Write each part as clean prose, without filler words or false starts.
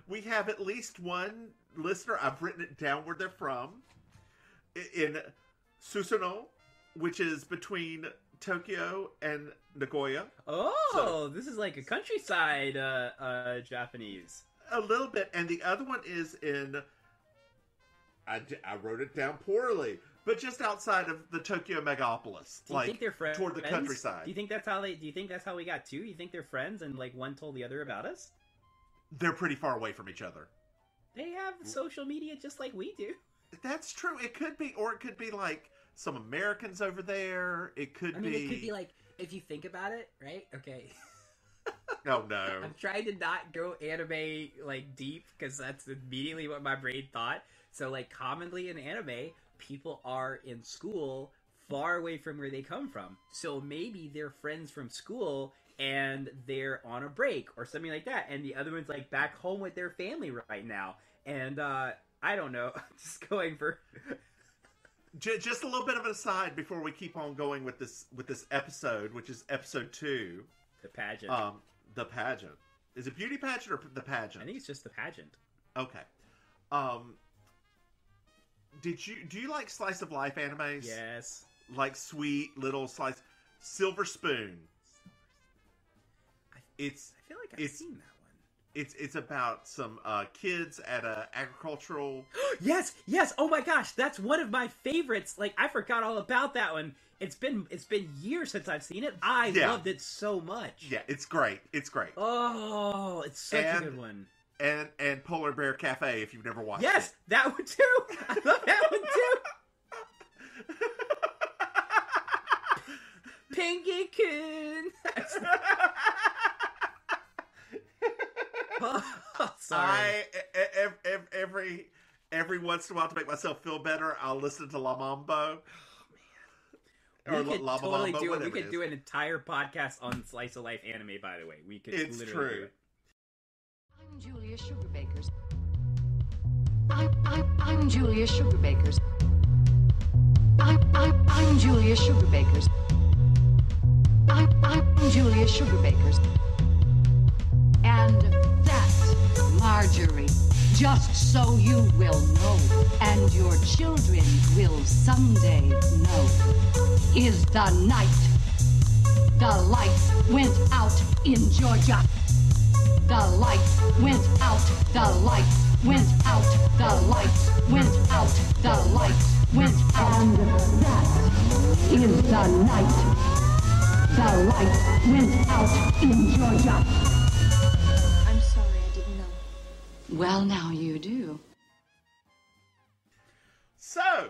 we have at least one listener. I've written it down where they're from. In Susanoo, which is between Tokyo and Nagoya. Oh, this is like a countryside Japanese. A little bit. And the other one is in... I wrote it down poorly, but just outside of the Tokyo megapolis. Do you think they're friends? Toward the countryside. Do you think that's how they... Do you think that's how we got two? You think they're friends and like one told the other about us? They're pretty far away from each other. They have social media just like we do. That's true. It could be, or it could be like some Americans over there. It could be... it could be like, if you think about it, right? Okay. Oh, no. I'm trying to not go anime, like, deep, because that's immediately what my brain thought. So, like, commonly in anime, people are in school far away from where they come from. So maybe they're friends from school and they're on a break or something like that. And the other one's, like, back home with their family right now. And, I don't know. I'm just going for... Just a little bit of an aside before we keep on going with this episode, which is episode 2. The pageant. The pageant. Is it beauty pageant or the pageant? I think it's just the pageant. Okay. Do you like slice of life animes? Yes. Like sweet little slice. Silver Spoon. I feel like I've seen that one. It's about some kids at a agricultural... Yes! Oh my gosh, that's one of my favorites. Like, I forgot all about that one. It's been years since I've seen it. I loved it so much. Yeah, it's great. Oh, it's such a good one. And Polar Bear Cafe, if you've never watched it. Yes, that one too! I love that one too! Pinky-kun! Oh, sorry. Every once in a while, to make myself feel better, I'll listen to La Mambo. We could totally do it. We could do an entire podcast on slice of life anime. By the way, we could. It's literally true. Do it. I'm Julia Sugarbakers. I'm Julia Sugarbakers. I'm Julia Sugarbakers. I'm Julia Sugarbakers. And that's Marjorie. Just so you will know, and your children will someday know, is the night the lights went out in Georgia. The lights went out, the lights went out, the lights went out, the lights went out. And that is the night the lights went out in Georgia. I'm sorry, I didn't know. Well, now you do. So,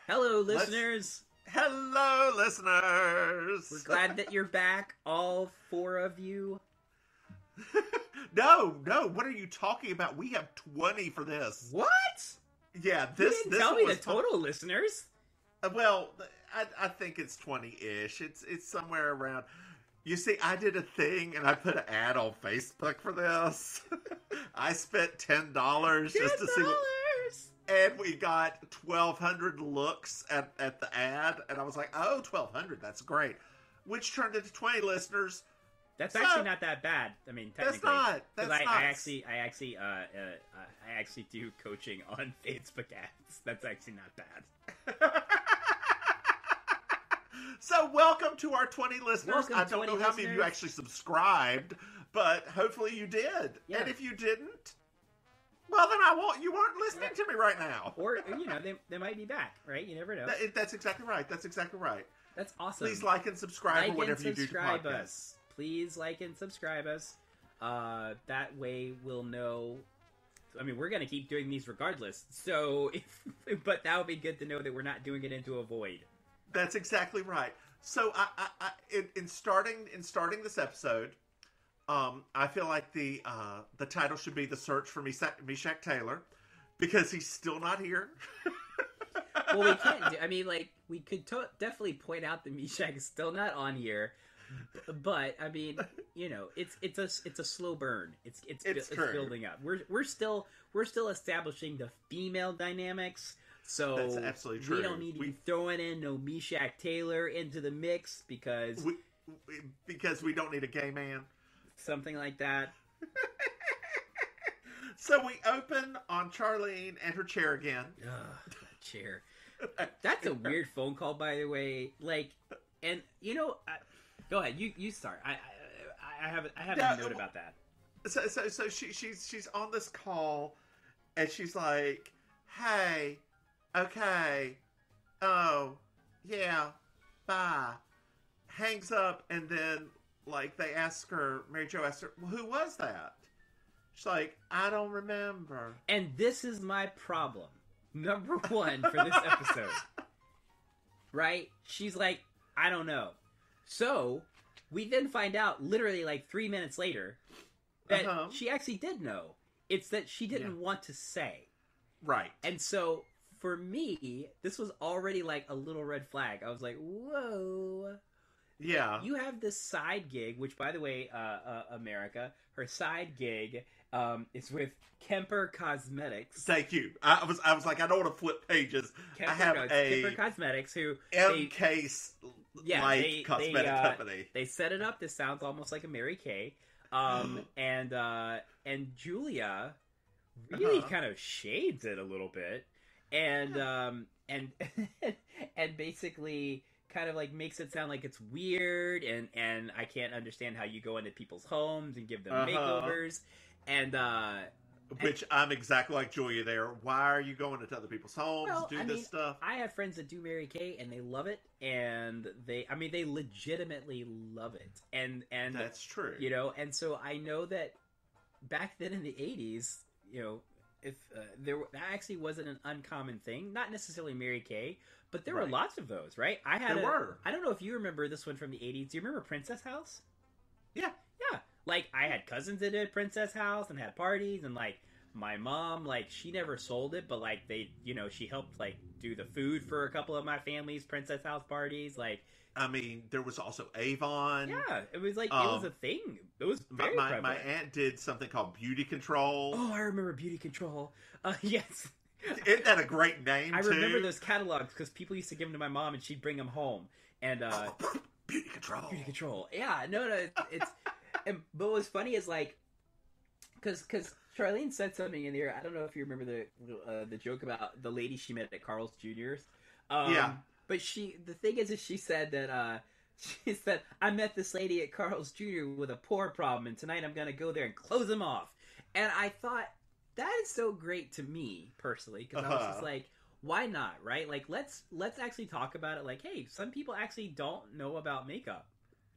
Hello, listeners. Hello, listeners. We're glad that you're back, all 4 of you. No. What are you talking about? We have 20 for this. What? Yeah, You didn't tell me the total listeners. Well, I think it's 20-ish. It's somewhere around. You see, I did a thing and I put an ad on Facebook for this. I spent $10 just to see what... And we got 1,200 looks at the ad, and I was like, "Oh, 1,200, that's great." Which turned into 20 listeners. That's actually not that bad. I mean, technically, that's not. I actually do coaching on Facebook ads. That's actually not bad. So, welcome to our 20 listeners. Welcome, I don't know how many of you actually subscribed, but hopefully you did. Yeah. And if you didn't, well, then you weren't listening to me right now. Or, they might be back, right? You never know. That's exactly right. That's awesome. Please like and subscribe or whatever you do to podcasts. Us. Please like and subscribe us. That way we'll know. I mean, we're going to keep doing these regardless. So, but that would be good to know that we're not doing it into a void. That's exactly right. So, in starting this episode, I feel like the title should be "The Search for Meshach Taylor," because he's still not here. Well, we can't. We could definitely point out that Meshach is still not on here, but I mean, it's a slow burn. It's building up. We're still establishing the female dynamics. So that's absolutely true. We don't need to be throwing in no Meshach Taylor into the mix because we don't need a gay man. Something like that. So we open on Charlene and her chair again. Ugh, that chair. That's a weird phone call, by the way. Like, and go ahead. You start. I have a note about that. So she's on this call, and she's like, "Hey, okay, oh, yeah, bye." Hangs up, and then like they ask her, Maryjo asks her, well, "Who was that?" She's like, "I don't remember." And this is my problem. Number one for this episode. Right? She's like, "I don't know." So, we then find out literally like 3 minutes later that she actually did know. It's that she didn't want to say. Right. And so, for me, this was already like a little red flag. I was like, whoa. Yeah. You have this side gig, which, by the way, America, her side gig is with Kemper Cosmetics. Thank you. I was like, I don't want to flip pages. Kemper Cosmetics, who MK cosmetic company. They set it up. This sounds almost like a Mary Kay. And Julia really kind of shades it a little bit, and and basically kind of like makes it sound like it's weird, and I can't understand how you go into people's homes and give them makeovers, and which I'm exactly like Julia there. Why are you going into other people's homes, this stuff? I have friends that do Mary Kay, and they love it, and they legitimately love it, and that's true. And so I know that back then in the 80s, if that actually wasn't an uncommon thing, not necessarily Mary Kay, but there were lots of those, right? I don't know if you remember this one from the 80s. Do you remember Princess House? Yeah. Yeah. Like, I had cousins that did Princess House and had parties, and, like, my mom, like, she never sold it, but, like, they, she helped, like, do the food for a couple of my family's Princess House parties, like... I mean, there was also Avon. Yeah, it was like, it was a thing. It was very prevalent. My aunt did something called Beauty Control. Oh, I remember Beauty Control. Yes. Isn't that a great name, I remember those catalogs, because people used to give them to my mom, and she'd bring them home. And, Beauty Control. Beauty Control. Yeah, no, it's... but what's funny is, like... Because Charlene said something in there. I don't know if you remember the joke about the lady she met at Carl's Jr.'s. Yeah. But the thing is she said that, she said, I met this lady at Carl's Jr. with a poor problem, and tonight I'm going to go there and close him off. And I thought, that is so great to me, personally, because I was just like, why not, right? Like, let's actually talk about it, like, hey, some people actually don't know about makeup.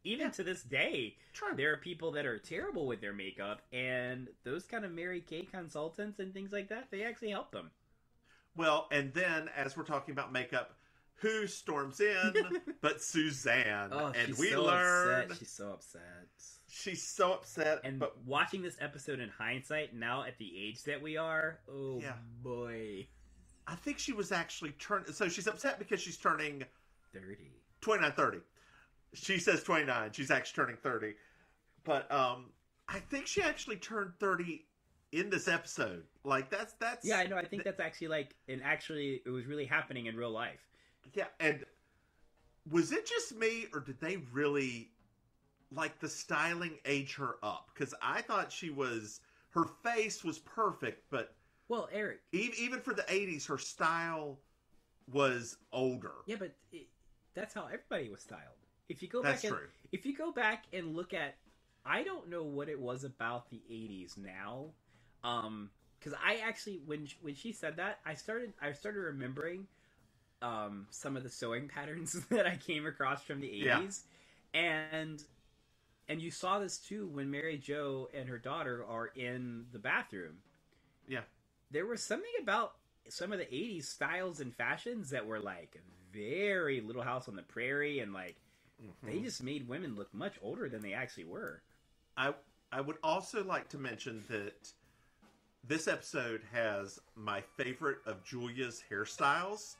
Even to this day, there are people that are terrible with their makeup, and those kind of Mary Kay consultants and things like that, they actually help them. Well, and then, as we're talking about makeup, who storms in but Suzanne? Oh, and she's we so learn upset. She's so upset. She's so upset. And watching this episode in hindsight, now at the age that we are, boy. I think she was actually so she's upset because she's turning 30. 30. She says 29. She's actually turning 30. But I think she actually turned 30 in this episode. Like, that's... Yeah, I know. I think that's actually, like... And actually, it was really happening in real life. Yeah, and was it just me, or did they really... Like, the styling age her up? Because I thought her face was perfect, but... Well, Eric... Even for the 80s, her style was older. Yeah, but that's how everybody was styled. If you go back and look at, I don't know what it was about the 80s now, because I actually when she said that, I started remembering some of the sewing patterns that I came across from the 80s, and you saw this too when Maryjo and her daughter are in the bathroom. Yeah, there was something about some of the 80s styles and fashions that were like very Little House on the Prairie, and like. They just made women look much older than they actually were. I would also like to mention that this episode has my favorite of Julia's hairstyles.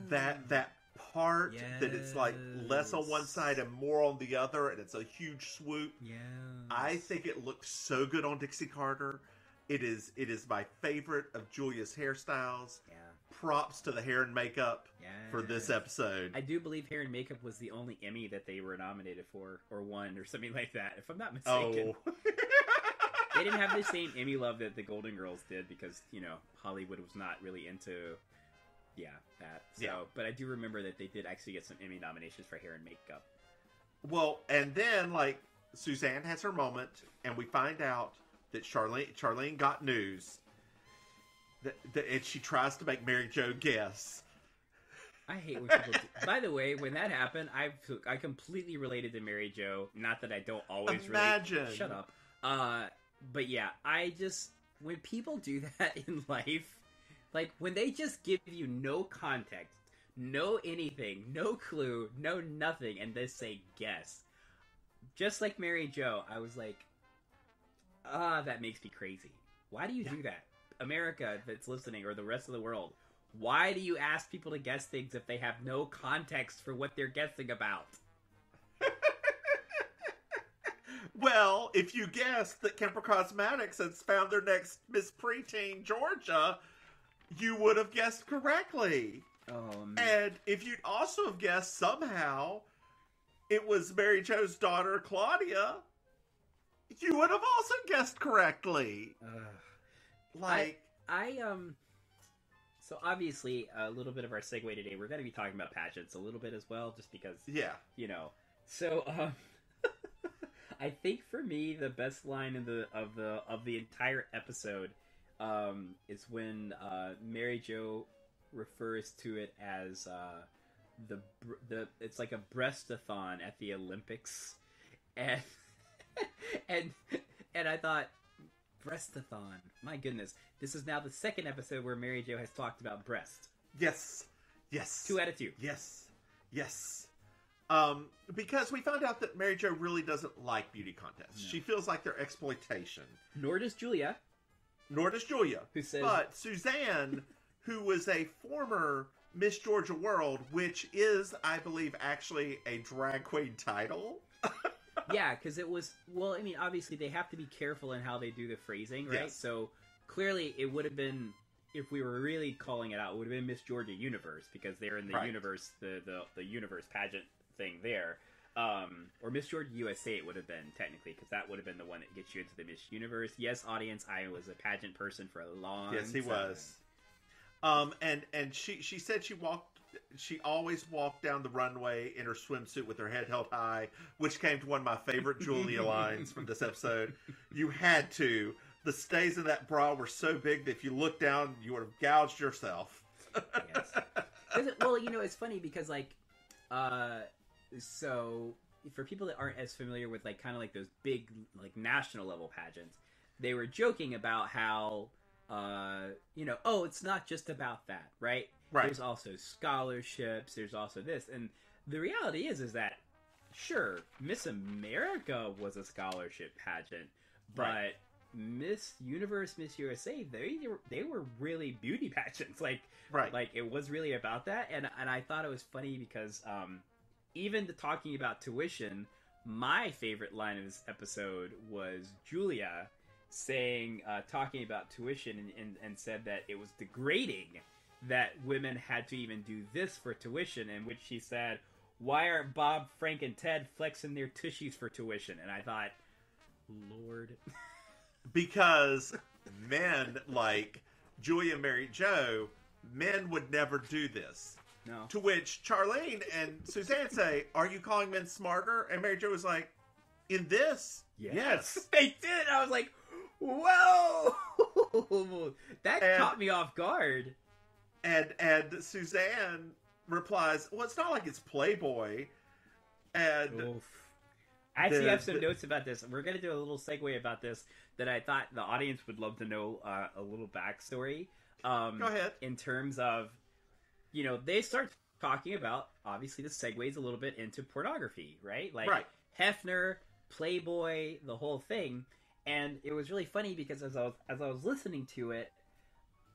That part that it's like less on one side and more on the other, and it's a huge swoop. Yeah, I think it looks so good on Dixie Carter. It is my favorite of Julia's hairstyles. Yeah. Props to the hair and makeup for this episode. I do believe hair and makeup was the only Emmy that they were nominated for, or won, or something like that, if I'm not mistaken. Oh. They didn't have the same Emmy love that the Golden Girls did because, you know, Hollywood was not really into, that. So, Yeah. but I do remember that they did actually get some Emmy nominations for hair and makeup. Well, and then, like, Suzanne has her moment, and we find out that Charlene got news. And she tries to make Maryjo guess. I hate when people do. By the way, when that happened, I completely related to Maryjo. Not that I don't always Imagine. relate. Shut up. But yeah, when people do that in life, like when they just give you no context, no anything, no clue, no nothing, and they say guess. Just like Maryjo, I was like, that makes me crazy. Why do you do that? America that's listening, or the rest of the world, why do you ask people to guess things if they have no context for what they're guessing about? Well, if you guessed that Kemper Cosmetics has found their next Miss Preteen Georgia, you would have guessed correctly. Oh, man. And if you'd also have guessed somehow it was Maryjo's daughter, Claudia, you would have also guessed correctly. So obviously, a little bit of our segue today, we're going to be talking about pageants a little bit as well, just because, you know. So, I think for me, the best line of the entire episode is when Maryjo refers to it as it's like a breastathon at the Olympics, and and I thought, breastathon, my goodness, this is now the second episode where Maryjo has talked about breast. Yes. 2 out of 2. Yes. Because we found out that Maryjo really doesn't like beauty contests. No. She feels like they're exploitation. Nor does Julia. Who says... But Suzanne, who was a former Miss Georgia World, which is, I believe, actually a drag queen title. Yeah, because it was... Well, I mean, obviously, they have to be careful in how they do the phrasing, right? Yes. So, clearly, it would have been... If we were really calling it out, it would have been Miss Georgia Universe, because they're in the universe, the universe pageant thing there. Or Miss Georgia USA it would have been, technically, because that would have been the one that gets you into the Miss Universe. Yes, audience, I was a pageant person for a long time. Yes, he was. And she said she always walked down the runway in her swimsuit with her head held high, which came to one of my favorite Julia lines from this episode. You had to. The stays in that bra were so big that if you looked down, you would have gouged yourself. Yes. Well, you know, it's funny because, like, so for people that aren't as familiar with, like, kind of like those big, like, national level pageants, they were joking about how, you know, oh, it's not just about that, right? There's also scholarships, there's also this. And the reality is that, sure, Miss America was a scholarship pageant, but Miss Universe, Miss USA, they were really beauty pageants. Like it was really about that. And I thought it was funny because even talking about tuition, my favorite line of this episode was Julia saying, talking about tuition and said that it was degrading that women had to even do this for tuition, in which she said, why aren't Bob, Frank, and Ted flexing their tushies for tuition? And I thought, Lord... Because men like Julia and Maryjo, men would never do this. No. To which Charlene and Suzanne say, are you calling men smarter? And Maryjo was like, in this? Yes. They did. I was like, whoa! That caught me off guard. And Suzanne replies, well, it's not like it's Playboy. And... Oof. I actually have some notes about this. We're going to do a little segue about this that I thought the audience would love to know a little backstory. Go ahead. In terms of, you know, they start talking about, obviously the segues a little bit into pornography, right? Like Hefner, Playboy, the whole thing. And it was really funny because as I was listening to it,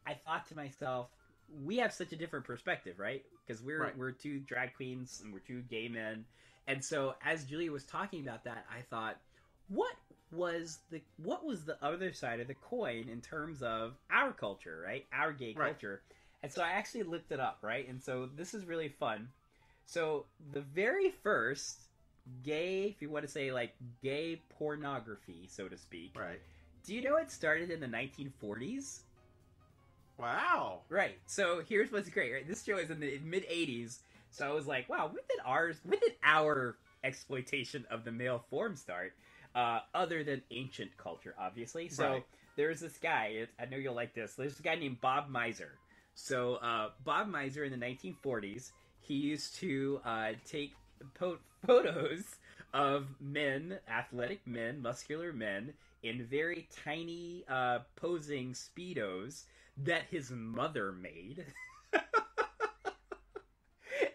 I thought to myself, we have such a different perspective, right? Because we're two drag queens and we're two gay men. And so, as Julia was talking about that, I thought, what was the other side of the coin in terms of our culture, right? Our gay culture. And so I actually looked it up, right? And so this is really fun. So the very first gay, if you want to say like gay pornography, so to speak, Do you know it started in the 1940s? Wow. Right. So here's what's great. Right, this show is in the mid 80s. So I was like, wow, when did our exploitation of the male form start? Other than ancient culture, obviously. So Right. there's this guy. I know you'll like this. There's a guy named Bob Miser. So Bob Miser in the 1940s, he used to take photos of men, athletic men, muscular men, in very tiny posing Speedos that his mother made.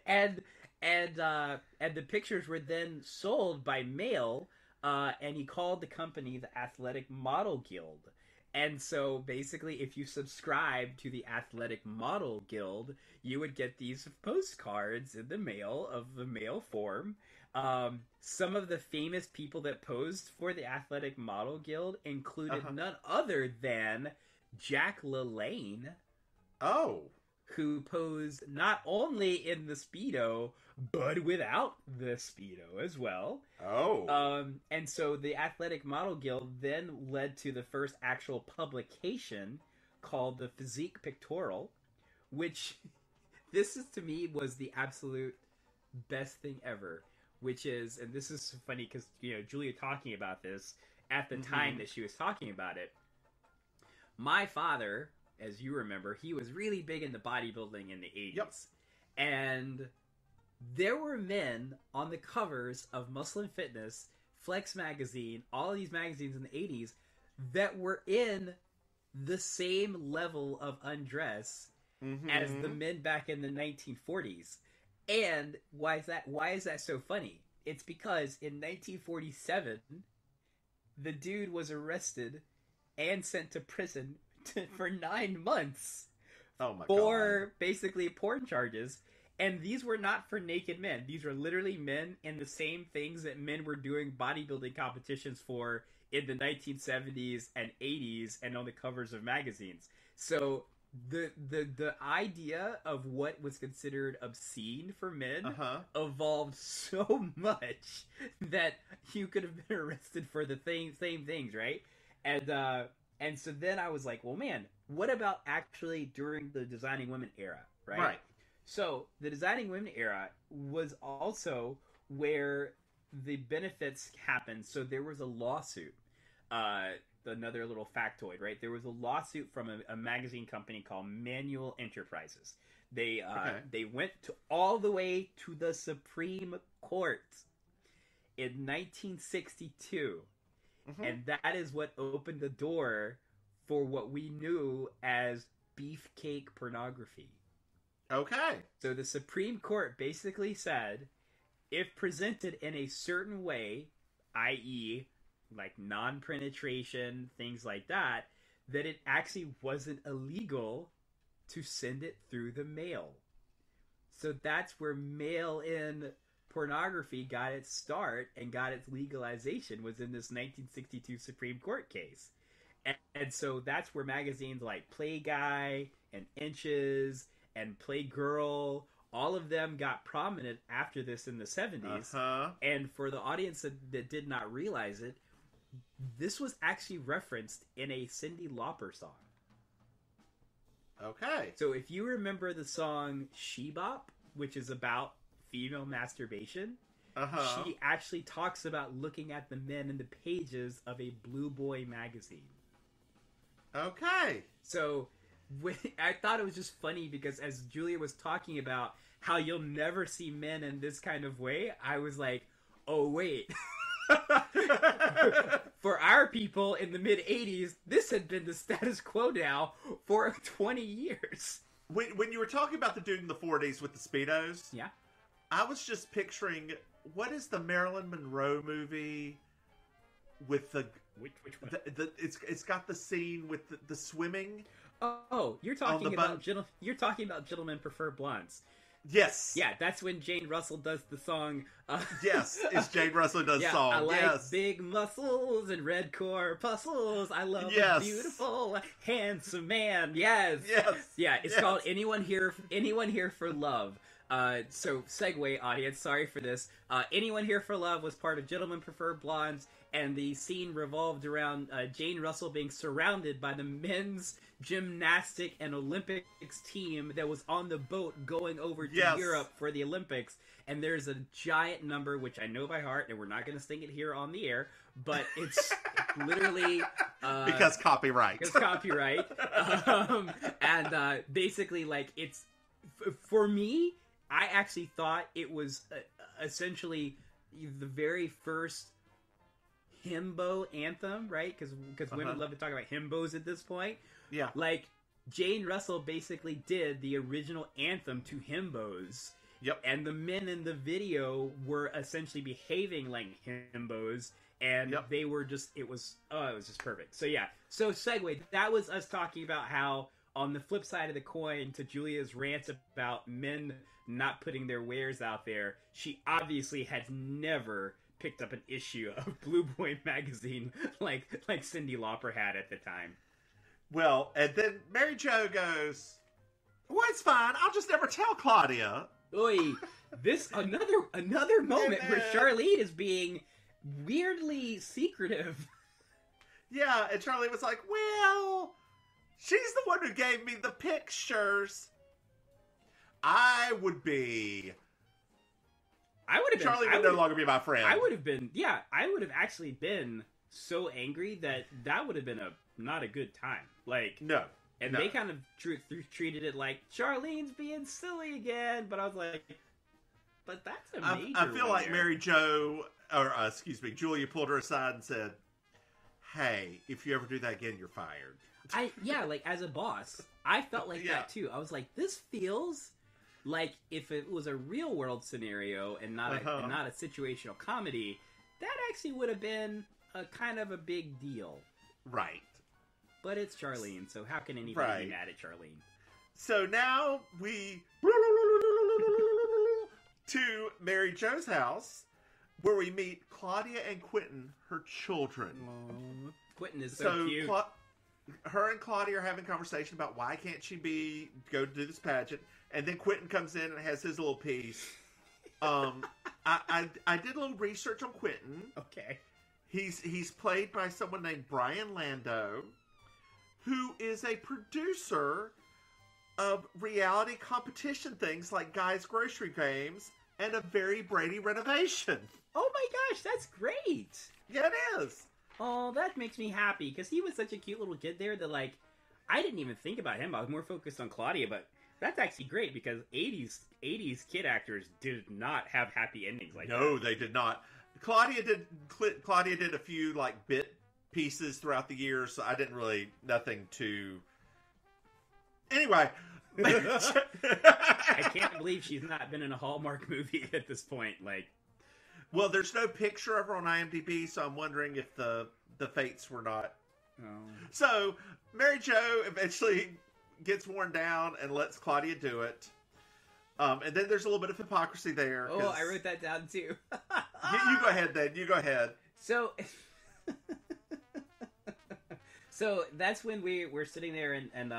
and the pictures were then sold by mail, and he called the company the Athletic Model Guild. And so basically, if you subscribe to the Athletic Model Guild, you would get these postcards in the mail of the male form. Some of the famous people that posed for the Athletic Model Guild included none other than Jack LaLanne. Oh. Who posed not only in the Speedo, but without the Speedo as well. Oh. And so the Athletic Model Guild then led to the first actual publication called the Physique Pictorial, which this is, to me, was the absolute best thing ever. Which is, and this is funny because, Julia talking about this at the time that she was talking about it. My father, as you remember, he was really big into bodybuilding in the 80s. Yep. And there were men on the covers of Muscle and Fitness, Flex Magazine, all of these magazines in the 80s that were in the same level of undress as the men back in the 1940s. And why is that so funny? It's because in 1947, the dude was arrested and sent to prison for 9 months for basically porn charges. And these were not for naked men. These were literally men in the same things that men were doing bodybuilding competitions for in the 1970s and 80s and on the covers of magazines. So the idea of what was considered obscene for men evolved so much that you could have been arrested for the same things, right? And so then I was like, well, man, what about actually during the Designing Women era, right? Right. So the Designing Women era was also where the benefits happened. So there was a lawsuit. Another little factoid, right? There was a lawsuit from a magazine company called Manual Enterprises. They went all the way to the Supreme Court in 1962. And that is what opened the door for what we knew as beefcake pornography. Okay. So the Supreme Court basically said, if presented in a certain way, i.e., like non-penetration, things like that, that it actually wasn't illegal to send it through the mail. So that's where mail-in pornography got its start and got its legalization, was in this 1962 Supreme Court case. And so that's where magazines like Play Guy and Inches and Playgirl, all of them got prominent after this in the 70s. And for the audience that did not realize it, this was actually referenced in a Cyndi Lauper song. Okay. So if you remember the song She Bop, which is about female masturbation, she actually talks about looking at the men in the pages of a Blue Boy magazine. Okay. So I thought it was just funny because as Julia was talking about how you'll never see men in this kind of way, I was like, oh, wait. For our people in the mid-'80s, this had been the status quo now for 20 years. When you were talking about the dude in the 40s with the Speedos, yeah, I was just picturing, what is the Marilyn Monroe movie with the... Which one? It's got the scene with the swimming. Oh, you're talking about Gentlemen Prefer Blondes. Yes. Yeah, that's when Jane Russell does the song. Yes, it's Jane Russell does song. I like big muscles and red corpuscles. I love a beautiful, handsome man. Yes. Yeah, it's called Anyone Here for Love. So, segue, audience, sorry for this. Anyone Here for Love was part of Gentlemen Prefer Blondes. and the scene revolved around Jane Russell being surrounded by the men's gymnastic and Olympics team that was on the boat going over to Europe for the Olympics. And there's a giant number, which I know by heart, and we're not going to sing it here on the air, but it's literally... because copyright. Because copyright. And basically, like, it's... For me, I actually thought it was essentially the very first himbo anthem, right? Because women love to talk about himbos at this point. Yeah. Like, Jane Russell basically did the original anthem to himbos. Yep. And the men in the video were essentially behaving like himbos, and they were just, it was just perfect. So yeah. So segue, that was us talking about how, on the flip side of the coin to Julia's rant about men not putting their wares out there, she obviously had never picked up an issue of Blue Boy magazine like Cyndi Lauper had at the time. Well, and then Maryjo goes, well, it's fine. I'll just never tell Claudia. Oy, this another moment where Charlene is being weirdly secretive. Yeah, and Charlene was like, well, she's the one who gave me the pictures. I would have been. Charlie would no longer be my friend. I would have been. Yeah, I would have actually been so angry that would have been not a good time. Like no. And they kind of treated it like Charlene's being silly again, but I was like, but that's a major I feel like Julia pulled her aside and said, hey, if you ever do that again, you're fired. Like, as a boss, I felt like that too. I was like, this feels like if it was a real world scenario and not a situational comedy, that actually would have been a kind of a big deal. Right. But it's Charlene, so how can anybody be mad at Charlene? So now we to Maryjo's house, where we meet Claudia and Quentin, her children. Aww. Quentin is so cute. Her and Claudia are having a conversation about why can't she go do this pageant, and then Quentin comes in and has his little piece. I did a little research on Quentin. Okay. He's played by someone named Brian Lando, who is a producer of reality competition things like Guys Grocery Games and A Very Brady Renovation. Oh my gosh, that's great! Yeah, it is. Oh, that makes me happy, because he was such a cute little kid there that, like, I didn't even think about him. I was more focused on Claudia, but that's actually great, because 80s kid actors did not have happy endings like that. No, they did not. Claudia did a few, like, bit pieces throughout the years, so I didn't really, nothing to... Anyway. I can't believe she's not been in a Hallmark movie at this point, like... Well, there's no picture of her on IMDb, so I'm wondering if the fates were not... Oh. So, Maryjo eventually gets worn down and lets Claudia do it. And then there's a little bit of hypocrisy there. Oh, I wrote that down too. you go ahead then. You go ahead. So, so that's when we're sitting there and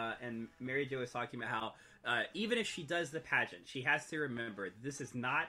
Maryjo is talking about how even if she does the pageant, she has to remember this is not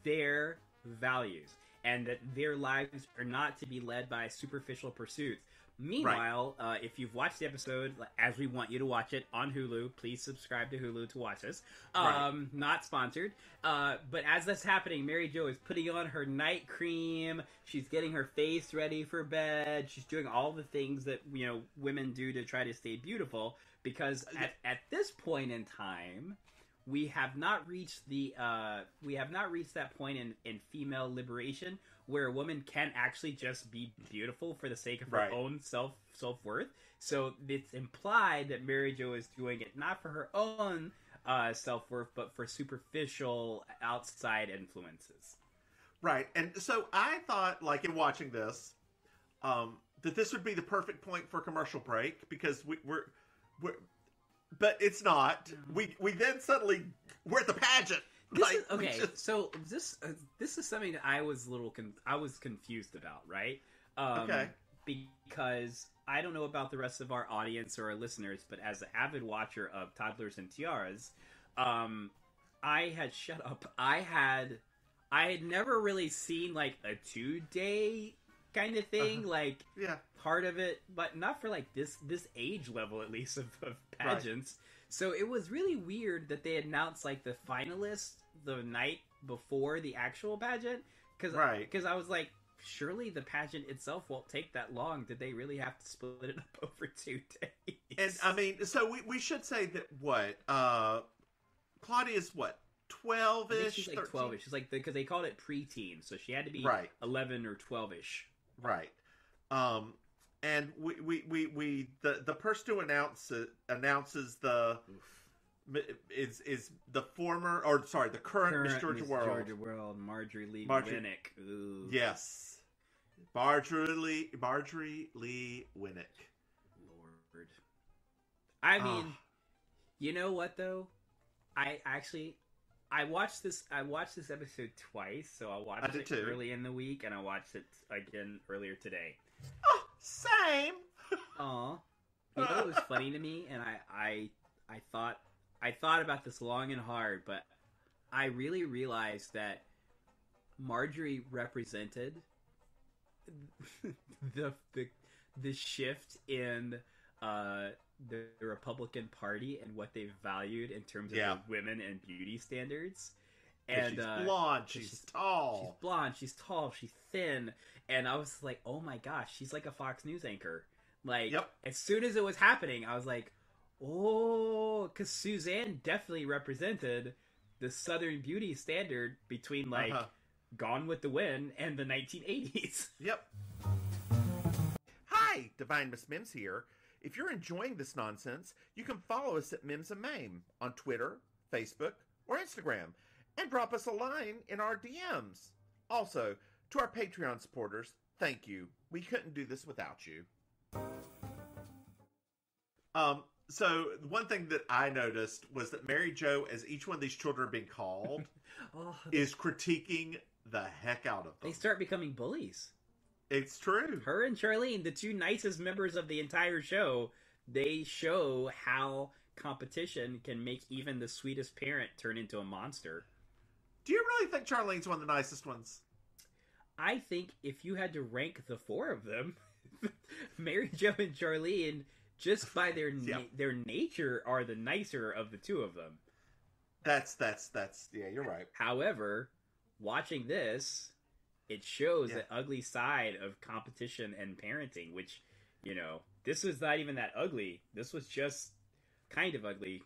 their values and that their lives are not to be led by superficial pursuits. Meanwhile, if you've watched the episode, as we want you to watch it on Hulu, please subscribe to Hulu to watch this. Not sponsored. But as that's happening, Maryjo is putting on her night cream. She's getting her face ready for bed. She's doing all the things that, you know, women do to try to stay beautiful. Because at this point in time, we have not reached that point in female liberation where a woman can actually just be beautiful for the sake of her own self-worth. So it's implied that Maryjo is doing it not for her own self-worth, but for superficial outside influences. Right. And so I thought, like, in watching this, that this would be the perfect point for a commercial break, because we're but it's not. We then suddenly we're at the pageant. So this is something that I was confused about, right? Okay. Because I don't know about the rest of our audience or our listeners, but as an avid watcher of Toddlers and Tiaras, I had never really seen like a 2-day kind of thing, like yeah, part of it, but not for like this age level at least of pageants. Right. So it was really weird that they announced like the finalists the night before the actual pageant, because I was like, surely the pageant itself won't take that long. Did they really have to split it up over 2 days? And I mean, so we should say that Claudia's what, 12-ish? She's like 12-ish. She's like, because they called it preteen, so she had to be 11 or 12-ish. Right. And the person who announces the is the the current Miss Georgia World. Georgia World, Marjorie Lee Winnick. Ooh. Yes. Marjorie Lee Winnick. Lord. I mean, you know what though? I watched this episode twice, so I watched it early in the week and I watched it again earlier today. Oh, same. Aw. You know what was funny to me, and I thought about this long and hard, but I really realized that Marjorie represented the shift in the Republican Party and what they valued in terms of the women and beauty standards. And she's blonde, she's tall. She's blonde, she's tall, she's thin. And I was like, oh my gosh, she's like a Fox News anchor. Like, as soon as it was happening, I was like, oh, because Suzanne definitely represented the Southern beauty standard between, like, Gone with the Wind and the 1980s. Yep. Hi, Divine Miss Mims here. If you're enjoying this nonsense, you can follow us at Mims and Maim on Twitter, Facebook, or Instagram, and drop us a line in our DMs. Also, to our Patreon supporters, thank you. We couldn't do this without you. So one thing that I noticed was that Maryjo, as each one of these children are being called, is critiquing the heck out of them. They start becoming bullies. It's true. Her and Charlene, the two nicest members of the entire show, they show how competition can make even the sweetest parent turn into a monster. Do you really think Charlene's one of the nicest ones? I think if you had to rank the four of them, Maryjo and Charlene, just by their nature, are the nicer of the two of them. That's yeah, you're right. However, watching this, it shows the ugly side of competition and parenting, which, you know, this was not even that ugly. This was just kind of ugly.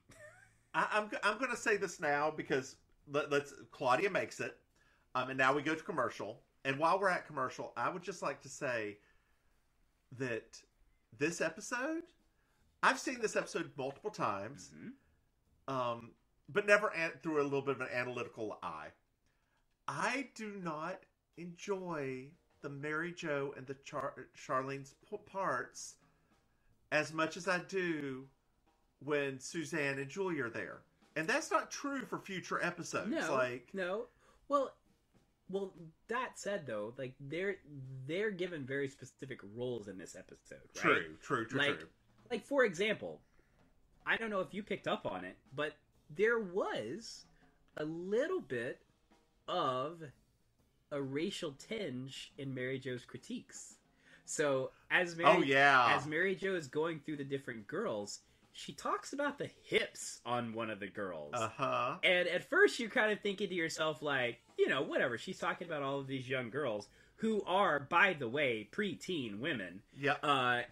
I'm going to say this now because Claudia makes it, and now we go to commercial. And while we're at commercial, I would just like to say that this episode, I've seen this episode multiple times, but never through a little bit of an analytical eye. I do not enjoy the Maryjo and the Charlene's parts as much as I do when Suzanne and Julia are there. And that's not true for future episodes. No. Well, that said, though, like they're given very specific roles in this episode, right? True. Like, for example, I don't know if you picked up on it, but there was a little bit of a racial tinge in Maryjo's critiques. So, as Maryjo is going through the different girls, she talks about the hips on one of the girls. And at first you're kind of thinking to yourself, like, you know, whatever. She's talking about all of these young girls who are, by the way, preteen women.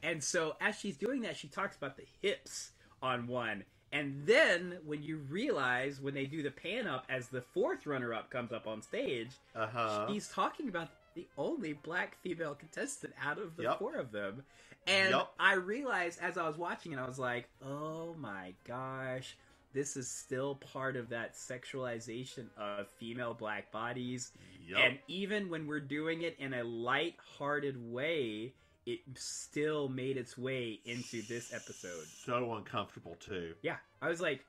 And so as she's doing that, she talks about the hips on one. And then when you realize, when they do the pan up as the fourth runner-up comes up on stage, she's talking about the only black female contestant out of the four of them. And I realized as I was watching it, I was like, oh my gosh, this is still part of that sexualization of female black bodies. And even when we're doing it in a light-hearted way, it still made its way into this episode. So uncomfortable, too. Yeah. I was like,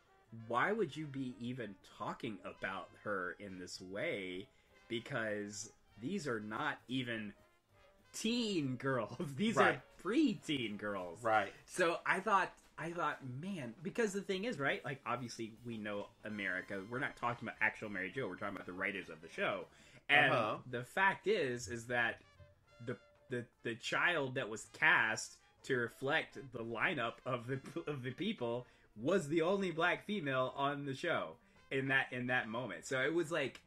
why would you be even talking about her in this way? Because these are not even teen girls. These are pre-teen girls. Right. So I thought, man, because the thing is, right, like, obviously we know America. We're not talking about actual Maryjo. We're talking about the writers of the show. And the fact is that the the child that was cast to reflect the lineup of the people was the only black female on the show in that moment. So it was like,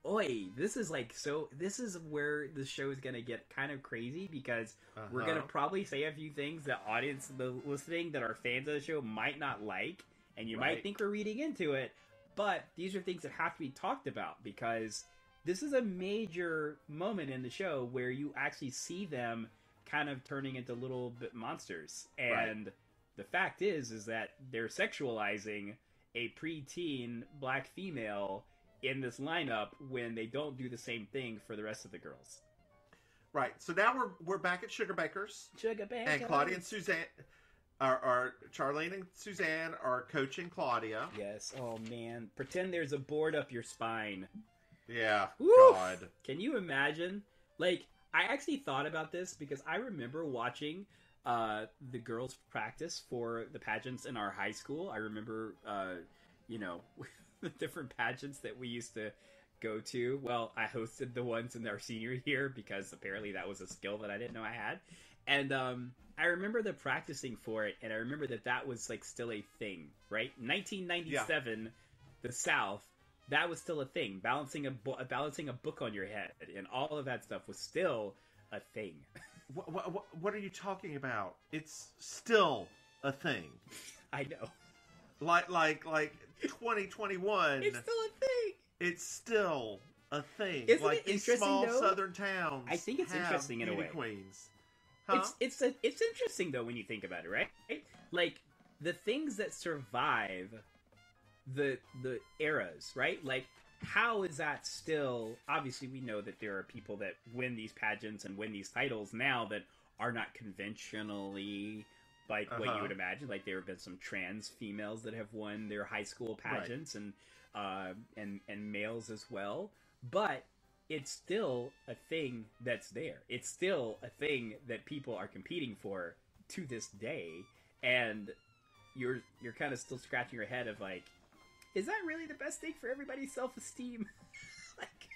oi, this is where the show is gonna get kind of crazy, because we're gonna probably say a few things that audience listening that are fans of the show might not like, and you might think we're reading into it, but these are things that have to be talked about, because this is a major moment in the show where you actually see them kind of turning into little bit monsters. And the fact is that they're sexualizing a preteen black female in this lineup when they don't do the same thing for the rest of the girls. Right. So now we're back at Sugar Bakers. Sugar Bakers. And Claudia and Suzanne, are Charlene and Suzanne are coaching Claudia. Yes. Oh man. Pretend there's a board up your spine. Yeah. Woo! God. Can you imagine? Like, I actually thought about this because I remember watching the girls practice for the pageants in our high school. I remember, the different pageants that we used to go to. Well, I hosted the ones in our senior year because apparently that was a skill that I didn't know I had. And I remember the practicing for it, and I remember that was like still a thing, right? 1997, the South, that was still a thing. Balancing a book on your head and all of that stuff was still a thing. What are you talking about? It's still a thing. I know. Like 2021. It's still a thing. It's still a thing. Isn't like it these interesting, small though? southern towns. I think it's interesting in a way. Queens. Huh? It's interesting though when you think about it, right? Like the things that survive the eras, right? Like how is that still? Obviously, we know that there are people that win these pageants and win these titles now that are not conventionally like what you would imagine. Like there have been some trans females that have won their high school pageants, and males as well. But it's still a thing that's there. It's still a thing that people are competing for to this day, and you're kind of still scratching your head of like, is that really the best thing for everybody's self-esteem? Like,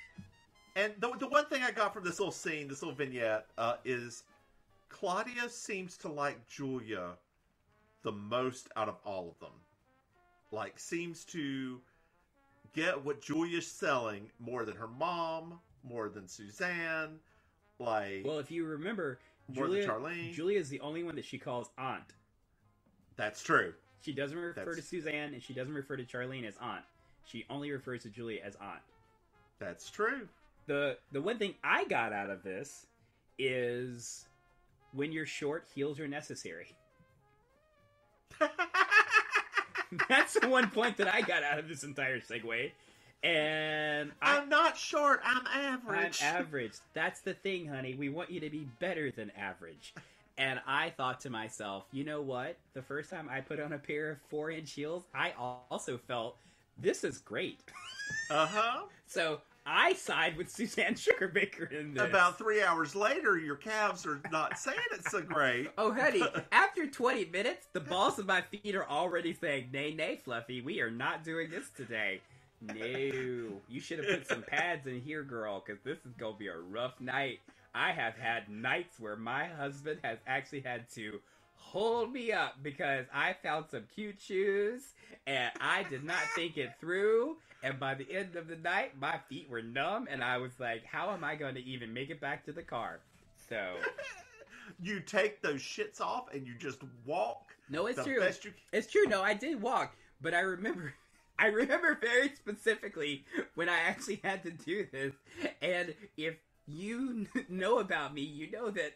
and the one thing I got from this little scene, this little vignette, is Claudia seems to like Julia the most out of all of them. Like, seems to get what Julia's selling more than her mom, more than Suzanne. Like, well, if you remember, more than Charlene. Julia is the only one that she calls aunt. That's true. She doesn't refer to Suzanne, and she doesn't refer to Charlene as aunt. She only refers to Julia as aunt. That's true. The one thing I got out of this is when you're short, heels are necessary. That's the one point that I got out of this entire segue. And I'm not short, I'm average. I'm average. That's the thing, honey. We want you to be better than average. And I thought to myself, you know what? The first time I put on a pair of 4-inch heels, I also felt, this is great. Uh-huh. So I side with Suzanne Sugarbaker in this. About 3 hours later, your calves are not saying it's so great. Oh, honey, after 20 minutes, the balls of my feet are already saying, nay, nay, Fluffy, we are not doing this today. No, you should have put some pads in here, girl, because this is going to be a rough night. I have had nights where my husband has actually had to hold me up because I found some cute shoes and I did not think it through. And by the end of the night, my feet were numb and I was like, how am I going to even make it back to the car? So you take those shits off and you just walk. No, it's true. It's true. No, I did walk, but I remember very specifically when I actually had to do this. And if you know about me, you know that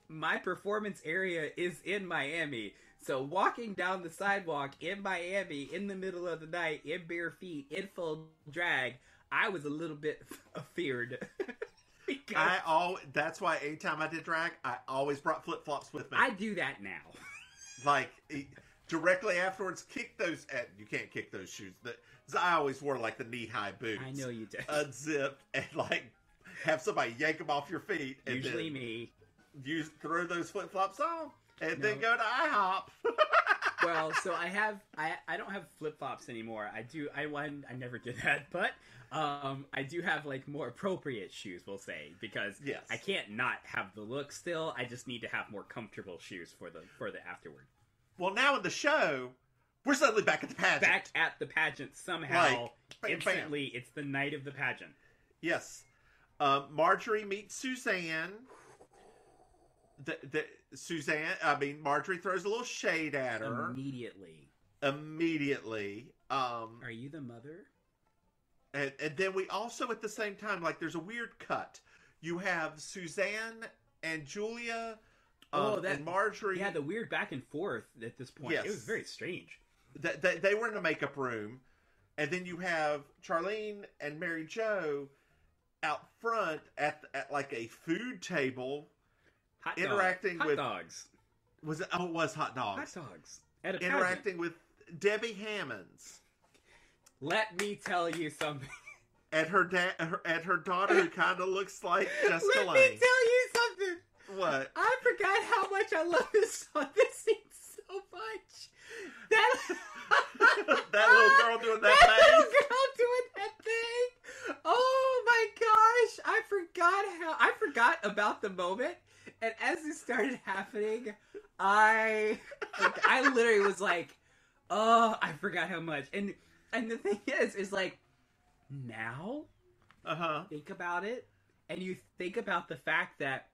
my performance area is in Miami. So walking down the sidewalk in Miami in the middle of the night in bare feet in full drag, I was a little bit feared. That's why anytime I did drag, I always brought flip-flops with me. I do that now. Like, directly afterwards, kick those. You can't kick those shoes. I always wore like the knee-high boots. I know you did. Unzipped and like have somebody yank them off your feet. And usually me. You throw those flip-flops on and then go to IHOP. Well, so I don't have flip flops anymore. I never did that, but I do have like more appropriate shoes, we'll say, because Yes. I can't not have the look still. I just need to have more comfortable shoes for the afterward. Well, now in the show, we're suddenly back at the pageant. Back at the pageant somehow. Like, bam, instantly, it's the night of the pageant. Yes. Marjorie meets Suzanne. Marjorie throws a little shade at her. Immediately. Are you the mother? And then we also, at the same time, like, there's a weird cut. You have Suzanne and Julia and Marjorie. Yeah, the weird back and forth at this point. Yes. It was very strange. They were in the makeup room. And then you have Charlene and Maryjo out front at like a food table. Interacting with dogs. Was it? Oh, it was hot dogs. Hot dogs. At a interacting with Debbie Hammonds. Let me tell you something. And her daughter, who kind of looks like Jessica Lange. Let me tell you something. What? I forgot how much I love this scene so much. That little girl doing that thing. thing. Little girl doing that thing. Oh my gosh! I forgot about the moment. And as it started happening, I literally was like, oh, I forgot how much. And the thing is like, now, think about it, and you think about the fact that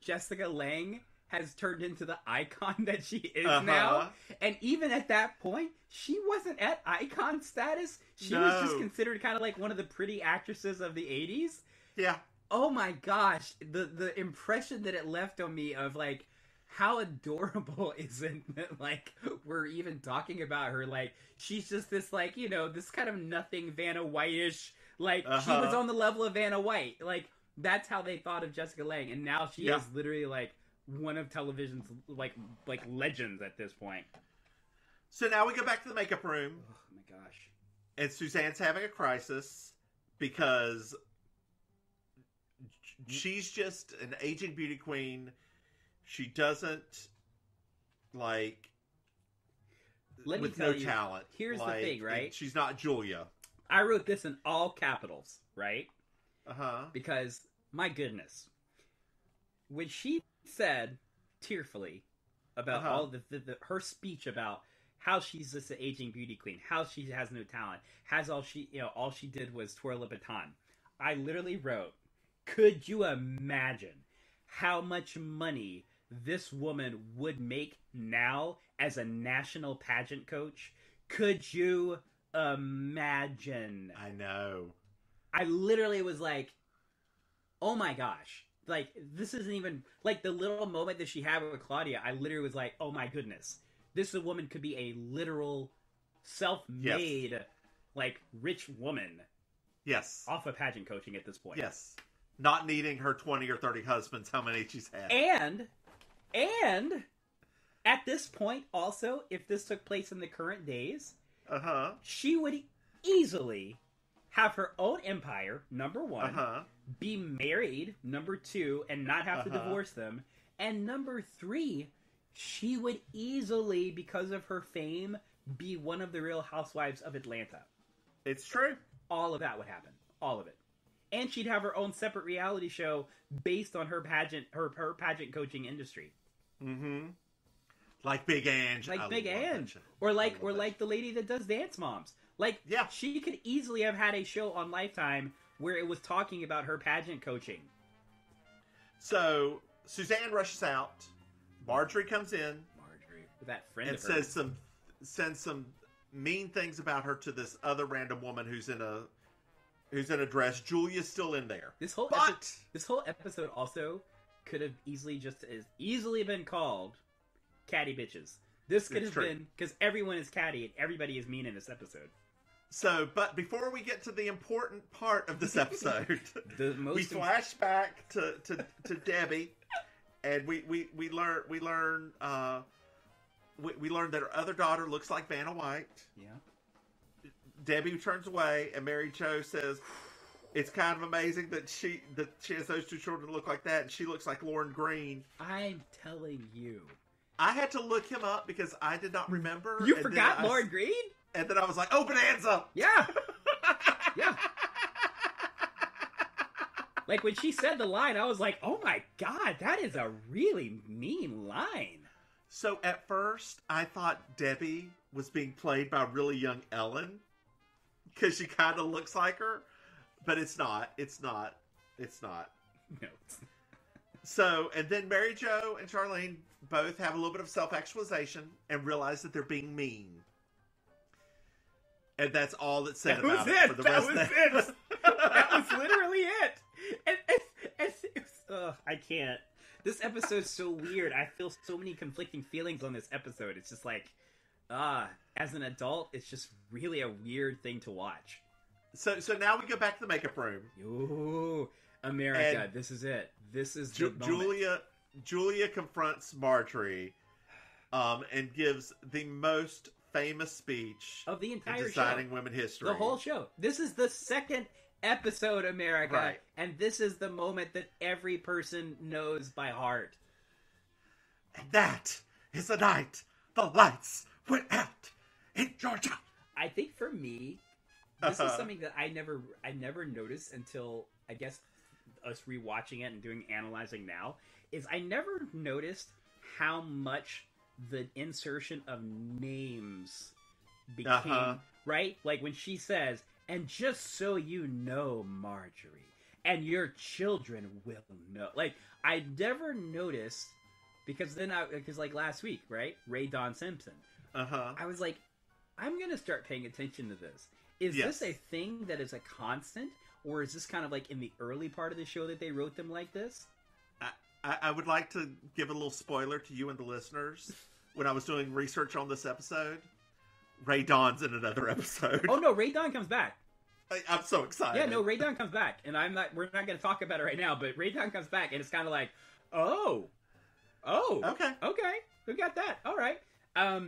Jessica Lange has turned into the icon that she is now. And even at that point, she wasn't at icon status. She was just considered kind of like one of the pretty actresses of the 80s. Yeah. Oh my gosh, the impression that it left on me of like, how adorable is it that like we're even talking about her, like she's just this like, you know, this kind of nothing Vanna White-ish, like she was on the level of Vanna White, like that's how they thought of Jessica Lange, and now she is literally like one of television's like legends at this point. So now we go back to the makeup room. Oh my gosh. And Suzanne's having a crisis because she's just an aging beauty queen. She doesn't, like, with no talent. Here's the thing, right? She's not Julia. I wrote this in all capitals, right? Uh-huh. Because, my goodness, when she said, tearfully, about all her speech about how she's just an aging beauty queen, how she has no talent, all she did was twirl a baton. I literally wrote, could you imagine how much money this woman would make now as a national pageant coach? Could you imagine? I know. I literally was like, oh my gosh. Like, this isn't even, like, the little moment that she had with Claudia, I literally was like, oh my goodness. This woman could be a literal, self-made, like, rich woman. Yes. Off of pageant coaching at this point. Yes. Not needing her 20 or 30 husbands, how many she's had. And at this point, also, if this took place in the current days, she would easily have her own empire, number one, be married, number two, and not have to divorce them, and number three, she would easily, because of her fame, be one of the Real Housewives of Atlanta. It's true. All of that would happen. All of it. And she'd have her own separate reality show based on her pageant coaching industry. Mm-hmm. Like Big Ange. Like Big Ange. Or like the lady that does Dance Moms. Like, she could easily have had a show on Lifetime where it was talking about her pageant coaching. So, Suzanne rushes out. Marjorie comes in. With that friend and of hers. sends some mean things about her to this other random woman who's in a dress. Julia's still in there. This whole episode also could have easily been called Catty Bitches. This could have been, because everyone is catty and everybody is mean in this episode. So, but before we get to the important part of this episode, we flash back to Debbie, and we learn that her other daughter looks like Vanna White. Yeah. Debbie turns away, and Maryjo says, "It's kind of amazing that she has those two children that look like that, and she looks like Lauren Green." I'm telling you, I had to look him up because I did not remember. You forgot Lord Green? And then I was like, oh, Bonanza! Yeah. Yeah. Like, when she said the line, I was like, oh my God, that is a really mean line. So at first, I thought Debbie was being played by really young Ellen. Because she kind of looks like her. But it's not. It's not. It's not. No. So, and then Maryjo and Charlene both have a little bit of self-actualization and realize that they're being mean. And that's all that's said about it for the rest of the... That was literally it. I can't. This episode's so weird. I feel so many conflicting feelings on this episode. It's just like, as an adult, it's just really a weird thing to watch. So now we go back to the makeup room. Ooh, America, and this is it. This is the moment. Julia confronts Marjorie, and gives the most famous speech of the entire in Designing Women history. The whole show. This is the second episode, America, right. And this is the moment that every person knows by heart. And that is the night the lights went out in Georgia. I think for me, this is something that I never noticed until, I guess, us rewatching it and doing analyzing now, is I never noticed how much the insertion of names became, right? Like when she says, and just so you know, Marjorie, and your children will know. Like, I never noticed, because like last week, right? Ray Dawn Simpson. I was like, I'm going to start paying attention to this. Is this a thing that is a constant? Or is this kind of like in the early part of the show that they wrote them like this? I would like to give a little spoiler to you and the listeners. When I was doing research on this episode, Ray Dawn's in another episode. Oh no, Ray Dawn comes back. I'm so excited. Yeah, no, Ray Dawn comes back. And we're not going to talk about it right now, but Ray Dawn comes back and it's kind of like, oh, okay, we got that. All right.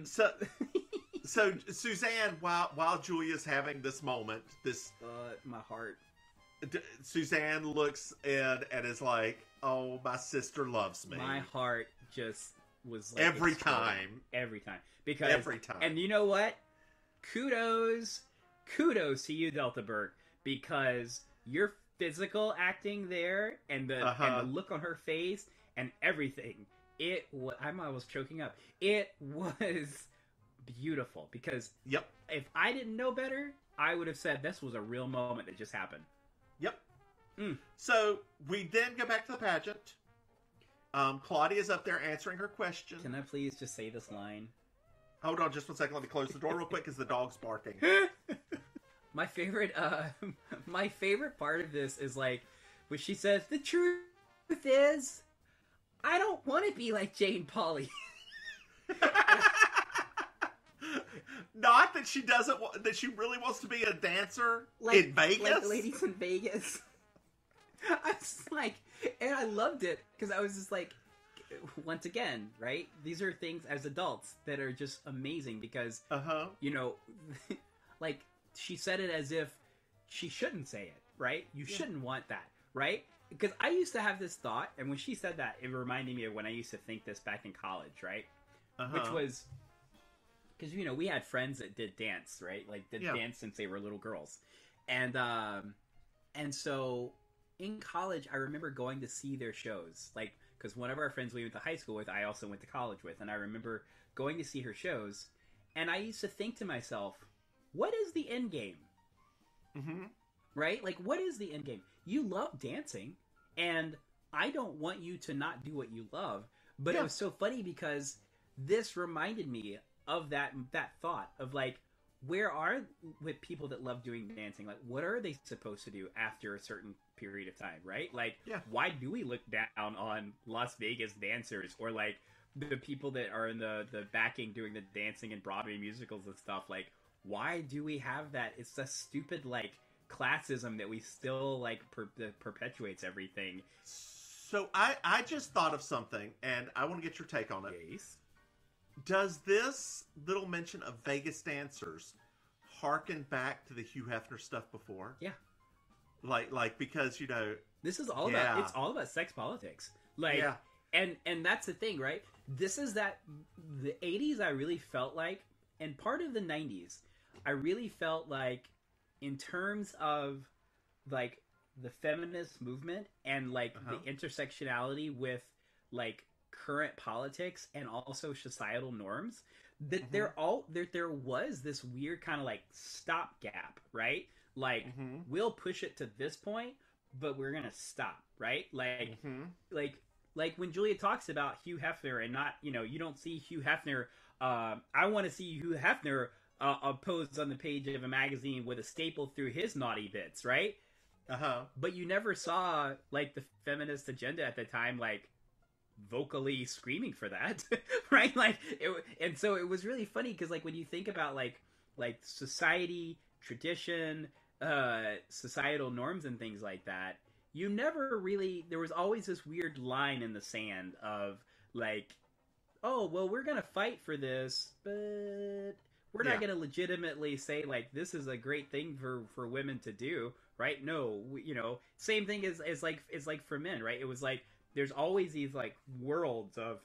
So Suzanne, while Julia's having this moment, my heart. Suzanne looks in and is like, "Oh, my sister loves me." My heart just was like every time, because every time. And you know what? Kudos to you, Delta Burke, because your physical acting there and the look on her face and everything. I was choking up. It was beautiful because if I didn't know better, I would have said this was a real moment that just happened. Yep. So we then go back to the pageant. Claudia's up there answering her question. Can I please just say this line? Hold on just one second. Let me close the door real quick because the dog's barking. My favorite part of this is like when she says, "The truth is, I don't want to be like Jane Pauley." Not that she doesn't that she really wants to be a dancer in Vegas. Like ladies in Vegas. I was like, and I loved it because I was just like, once again, right? These are things as adults that are just amazing because, you know, like she said it as if she shouldn't say it, right? You shouldn't want that, right? Because I used to have this thought, and when she said that, it reminded me of when I used to think this back in college, right? Which was, because, you know, we had friends that did dance, right? Like, did dance since they were little girls. And so, in college, I remember going to see their shows. Like, because one of our friends we went to high school with, I also went to college with. And I remember going to see her shows. And I used to think to myself, what is the end game? Right? Like, what is the end game? You love dancing, and I don't want you to not do what you love. But it was so funny because this reminded me of that thought of, like, where are with people that love doing dancing? Like, what are they supposed to do after a certain period of time, right? Like, why do we look down on Las Vegas dancers or, like, the people that are in the backing doing the dancing and Broadway musicals and stuff? Like, why do we have that? It's a stupid, like, classism that we still, like, that perpetuates everything. So I just thought of something, and I want to get your take on it. Yes. Does this little mention of Vegas dancers harken back to the Hugh Hefner stuff before? Yeah. Like because, you know... This is all about... It's all about sex politics. Like, And that's the thing, right? This is that the 80s I really felt like, and part of the 90s, I really felt like in terms of like the feminist movement and like the intersectionality with like current politics and also societal norms, that there was this weird kind of like stopgap, right? Like we'll push it to this point, but we're gonna stop, right? Like when Julia talks about Hugh Hefner and not, you don't see Hugh Hefner. I want to see Hugh Hefner posed on the page of a magazine with a staple through his naughty bits, right? But you never saw like the feminist agenda at the time, like vocally screaming for that, right? And so it was really funny because like when you think about like society, tradition, societal norms and things like that, you never really, there was always this weird line in the sand of like, oh, well, we're going to fight for this, but we're not going to legitimately say like, this is a great thing for women to do, right? No, same thing as like for men, right? It was like, there's always these like worlds of,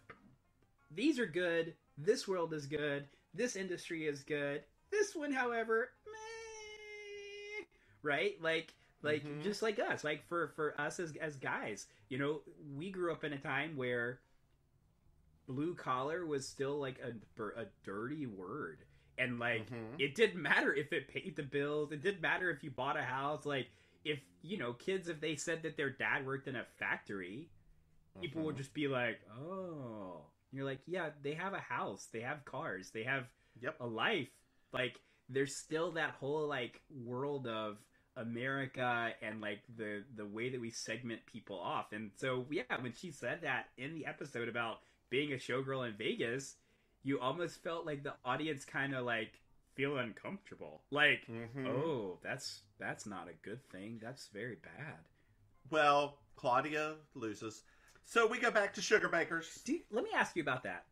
these are good, this world is good, this industry is good, this one, however, meh, right? Like just like us, like for us as guys, we grew up in a time where blue collar was still like a dirty word, and like it didn't matter if it paid the bills, it didn't matter if you bought a house, like if kids, if they said that their dad worked in a factory, people would just be like, oh, and you're like, yeah, they have a house, they have cars, they have a life. Like there's still that whole like world of America and like the way that we segment people off. And so when she said that in the episode about being a showgirl in Vegas, you almost felt like the audience kind of like feel uncomfortable, like oh, that's not a good thing, that's very bad. Well, Claudia loses, so we go back to Sugar Bakers. Let me ask you about that.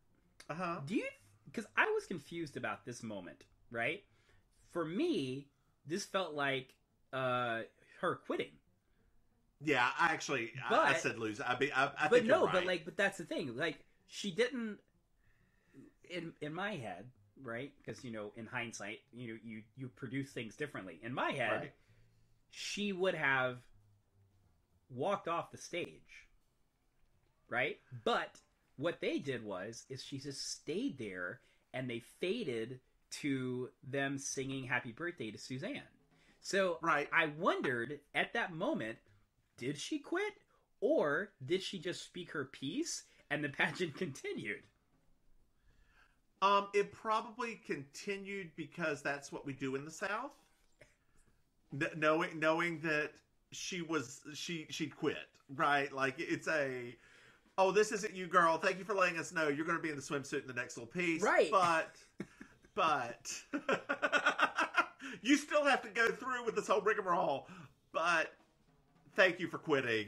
Do you, because I was confused about this moment, right? For me, this felt like her quitting. Yeah, I said lose. I think but you're no, right. but that's the thing. Like she didn't. In my head, right? Because in hindsight, you produce things differently. In my head, she would have walked off the stage, right? But what they did is she just stayed there, and they faded to them singing "Happy Birthday" to Suzanne. So I wondered at that moment, did she quit, or did she just speak her piece and the pageant continued? It probably continued because that's what we do in the South. Knowing that she'd quit, right? Like it's oh, this isn't you, girl. Thank you for letting us know you're going to be in the swimsuit in the next little piece, right? But you still have to go through with this whole rigmarole. But thank you for quitting.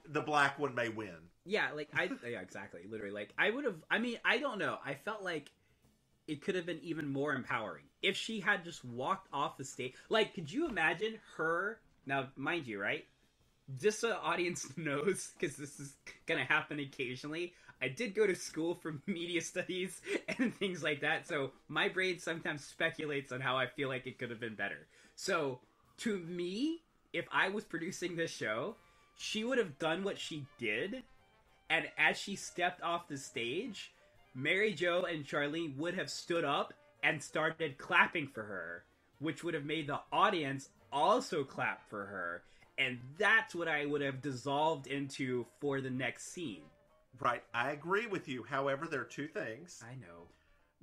The black one may win. Yeah, exactly. Literally, like I would have. I mean, I don't know. I felt like it could have been even more empowering if she had just walked off the stage. Like, could you imagine her? Now, mind you, right? Just so the audience knows, because this is gonna happen occasionally. I did go to school for media studies and things like that, so my brain sometimes speculates on how I feel like it could have been better. So, to me, if I was producing this show, she would have done what she did, and as she stepped off the stage, Maryjo and Charlene would have stood up and started clapping for her, which would have made the audience also clap for her, and that's what I would have dissolved into for the next scene. Right, I agree with you. However, there are two things. I know.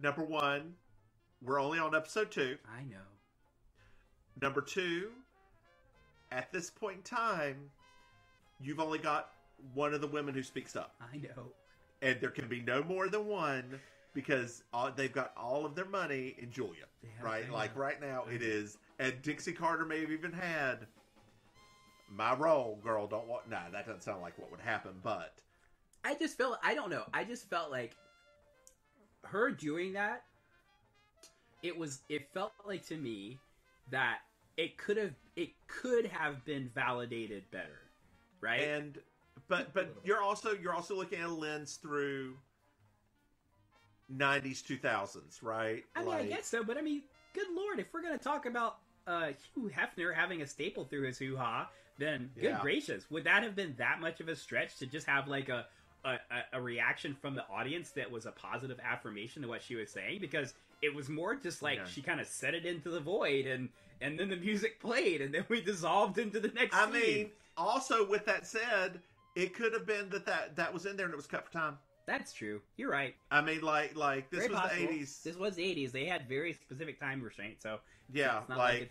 Number one, we're only on episode 2. I know. Number 2, at this point in time, you've only got one of the women who speaks up. I know. And there can be no more than one because they've got all of their money in Julia, right? Like right now it is. And Dixie Carter may have even had my role, girl, don't want... Nah, that doesn't sound like what would happen, but... I just felt... I don't know. I just felt like her doing that, it felt like to me that it could have been validated better, right? And but you're also looking at a lens through 90s 2000s, right? I mean, I guess so, but I mean, good lord, if we're going to talk about Hugh Hefner having a staple through his hoo-ha, then good gracious, would that have been that much of a stretch to just have like a reaction from the audience that was a positive affirmation to what she was saying? Because it was more just like she kind of set it into the void, and then the music played, and then we dissolved into the next scene. Mean, also with that said, it could have been that was in there and it was cut for time. That's true. You're right. I mean, like this very was possible. the 80s. This was the 80s. They had very specific time restraints, so yeah,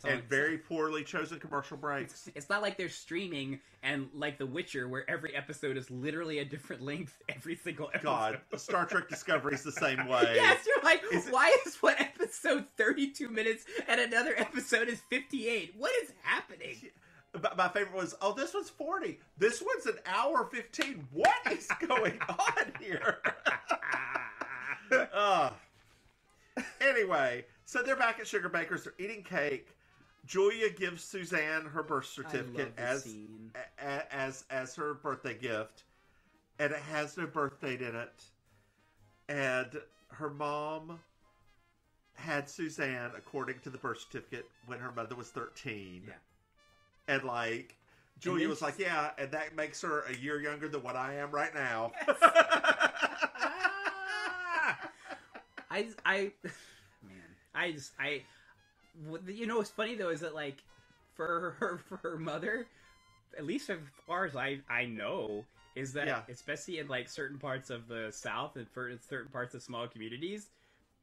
and very poorly chosen commercial breaks. It's not like they're streaming and like The Witcher, where every episode is literally a different length every single episode. God, Star Trek Discovery is the same way. Yes, you're like, why is one episode 32 minutes and another episode is 58? What is happening? My favorite was, this one's 40. This one's an hour 15. What is going on here? Anyway, so they're back at Sugar Baker's. They're eating cake. Julia gives Suzanne her birth certificate as her birthday gift, and it has no birth date in it. And her mom had Suzanne, according to the birth certificate, when her mother was 13. Yeah. And like, Julia was like, yeah, and that makes her a year younger than what I am right now. Yes. You know what's funny though is that like, for her mother, at least as far as I know, is that especially in like certain parts of the South and for certain parts of small communities,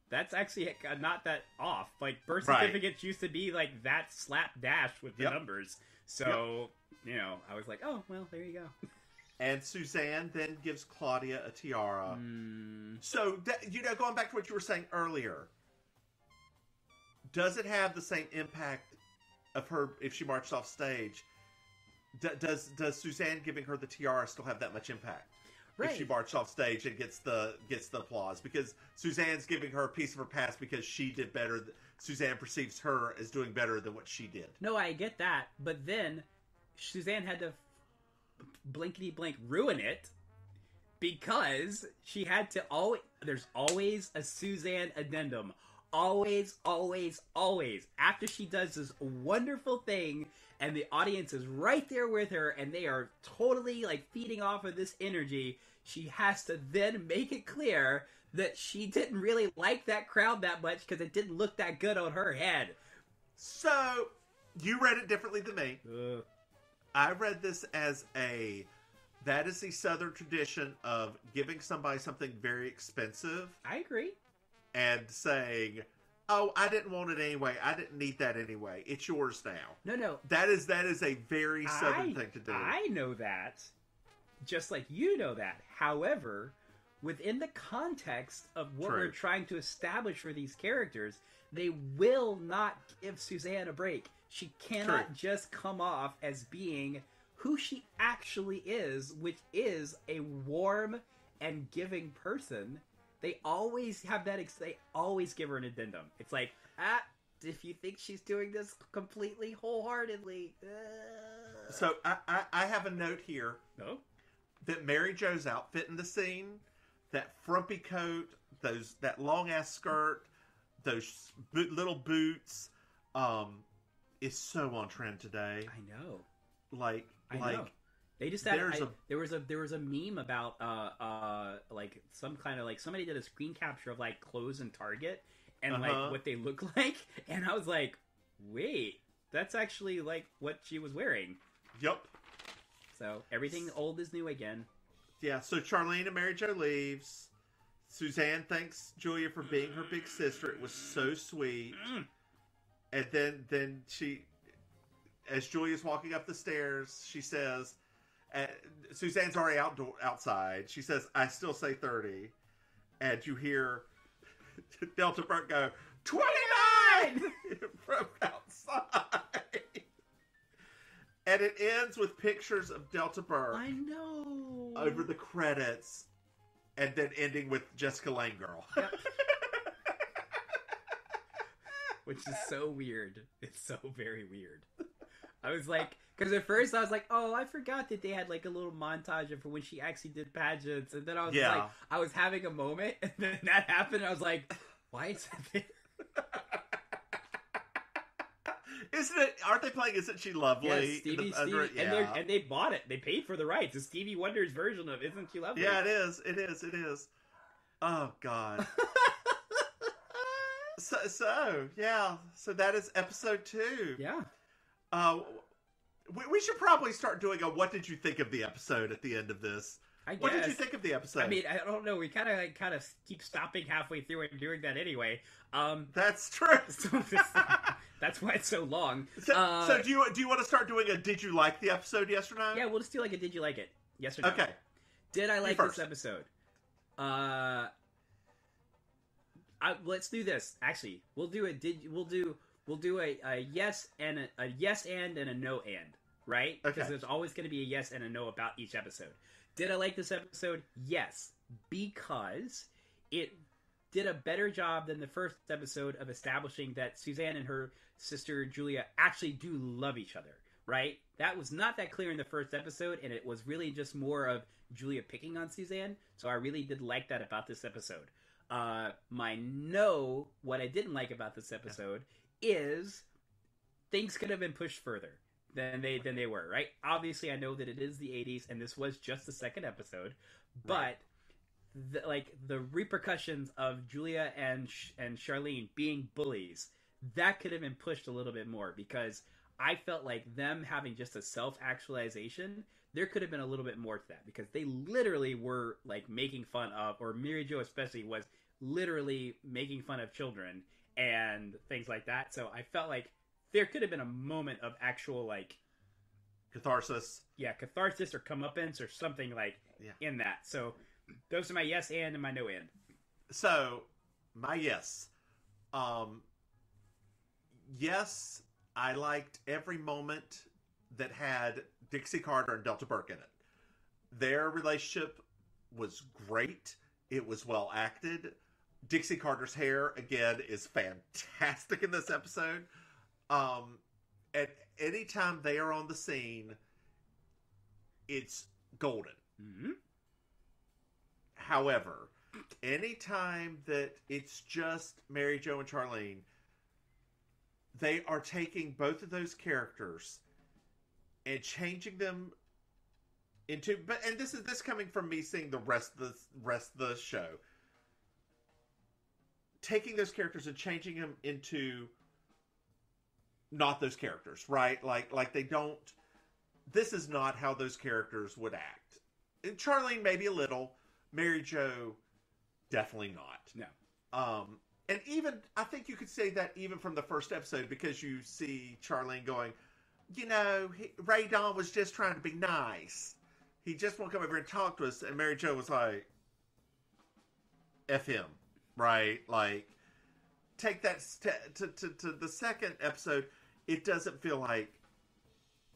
that's actually not that off. Like, birth certificates used to be like that slapdash with the numbers. So, you know, I was like, oh, well, there you go. And Suzanne then gives Claudia a tiara. So, going back to what you were saying earlier, does it have the same impact of her if she marched off stage? Does Suzanne giving her the tiara still have that much impact? Right. If she marched off stage and gets the applause, because Suzanne's giving her a piece of her past because she did better. Suzanne perceives her as doing better than what she did. No, I get that, but then Suzanne had to blankety blank ruin it because she had to always. There's always a Suzanne addendum. Always, always, always. After she does this wonderful thing, and the audience is right there with her, and they are totally like feeding off of this energy, she has to then make it clear that she didn't really like that crowd that much because it didn't look that good on her head. So, you read it differently than me. I read this as that is the Southern tradition of giving somebody something very expensive. I agree. And saying, oh, I didn't want it anyway. I didn't need that anyway. It's yours now. No. That is a very Southern thing to do. I know that. Just like you know that. However, within the context of what we're trying to establish for these characters, they will not give Suzanne a break. She cannot just come off as being who she actually is, which is a warm and giving person. They always have that. They always give her an addendum. It's like, if you think she's doing this completely wholeheartedly. So I have a note here. No. That Maryjo's outfit in the scene, that frumpy coat, that long ass skirt, those little boots, is so on trend today. I know. I know. They just had there was a meme about like some kind of like somebody did a screen capture of like clothes in Target and like what they look like, and I was like, wait, that's actually like what she was wearing. Yep. So everything old is new again. Yeah. So Charlene and Maryjo leaves. Suzanne thanks Julia for being her big sister. It was so sweet. And then she, as Julia's walking up the stairs, she says. Suzanne's already outside. She says, I still say 30. And you hear Delta Burke go, 29! from outside. And it ends with pictures of Delta Burke. I know. Over the credits. And then ending with Jessica Lange Girl. Yep. Which is so weird. It's so very weird. I was like, Because at first I was like, oh, I forgot that they had like a little montage of when she actually did pageants, and then I was like, I was having a moment, and then that happened, and I was like, why is it there? Isn't it? Aren't they playing Isn't She Lovely? Yeah, Stevie, and they bought it. They paid for the rights. It's Stevie Wonder's version of Isn't She Lovely? Yeah, it is. It is. It is. Oh God. So that is episode 2. Yeah. We should probably start doing a what did you think of the episode at the end of this. What did you think of the episode? I mean, I don't know. We kind of keep stopping halfway through and doing that anyway. That's true. So that's why it's so long. So do you want to start doing a did you like the episode, yes or no? Yeah, we'll just do like a did you like it? Yes or no? Okay. Did I like this episode? Let's do this. Actually, we'll do a yes and a yes and a no and, right? Okay. Because there's always going to be a yes and a no about each episode. Did I like this episode? Yes, because it did a better job than the first episode of establishing that Suzanne and her sister Julia actually do love each other, right? That was not that clear in the first episode, and it was really just more of Julia picking on Suzanne, so I really did like that about this episode. My no, what I didn't like about this episode is things could have been pushed further than they were, right? Obviously, I know that it is the 80s, and this was just the second episode, but the repercussions of Julia and Charlene being bullies, that could have been pushed a little bit more, because I felt like them having just a self-actualization, there could have been a little bit more to that, because they literally were like making fun of, or Maryjo especially was literally making fun of children and things like that. So I felt like there could have been a moment of actual like catharsis. Yeah, catharsis or comeuppance or something like in that. So those are my yes and my no and. So my yes. Yes, I liked every moment that had Dixie Carter and Delta Burke in it. Their relationship was great. It was well acted. Dixie Carter's hair, again, is fantastic in this episode. At any time they are on the scene, it's golden. Mm-hmm. However, anytime that it's just Maryjo and Charlene, they are taking both of those characters and changing them into, and this coming from me seeing the rest of the show, taking those characters and changing them into not those characters, right? Like they don't. This is not how those characters would act. And Charlene maybe a little, Maryjo definitely not. No. And even I think you could say that even from the first episode, because you see Charlene going, Ray Don was just trying to be nice. He just won't come over and talk to us. And Maryjo was like, F him, right? Like, take that to the second episode. It doesn't feel like